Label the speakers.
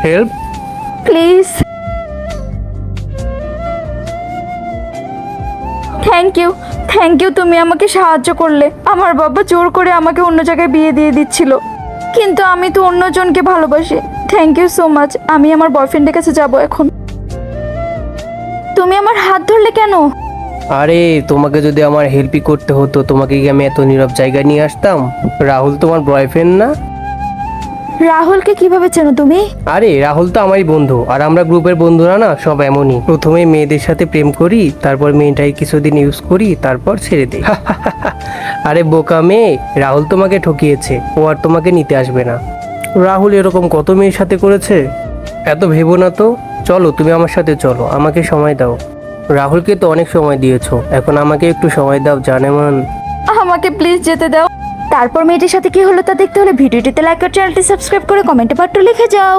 Speaker 1: Help?
Speaker 2: Please. Thank you, তুমি আমাকে সাহায্য করলে। আমার বাবা জোর করে আমাকে অন্য জায়গায় বিয়ে দিয়ে দিচ্ছিল, কিন্তু আমি তো অন্যজনকে ভালোবাসি। Thank you so much. আমি আমার বয়ফ্রেন্ডের কাছে যাব এখন। তুমি আমার হাত ধরলে কেন?
Speaker 1: আরে তোমাকে যদি আমার হেল্পই করতে হতো, তোমাকে কি আমি এত নীরব জায়গায় নিয়ে আসতাম? রাহুল তোমার বয়ফ্রেন্ড না?
Speaker 2: রাহুলকে কিভাবে চেনো তুমি?
Speaker 1: আরে রাহুল তো আমারই বন্ধু, আর আমরা গ্রুপের বন্ধুরা না সব এমনই। প্রথমে মেয়েদের সাথে প্রেম করি, তারপর মেয়েটাই কিছুদিন ইউজ করি, তারপর ছেড়ে দিই। আরে বোকা মেয়ে, রাহুল তোমাকে ঠকিয়েছে, ও আর তোমাকে নিতে আসবে না। রাহুল এরকম কত মেয়ের সাথে করেছে, এত ভেবো না তো। চলো তুমি আমার সাথে চলো, আমাকে সময় দাও। রাহুলকে তো অনেক সময় দিয়েছো, এখন আমাকে একটু সময় দাও জানেমান।
Speaker 2: আমাকে প্লিজ যেতে দাও। তারপর মেয়েটির সাথে কি হলো তা দেখতে হলে ভিডিওটিতে লাইক আর চ্যানেলটি সাবস্ক্রাইব করে কমেন্টে পাঠ্য লিখে যাও।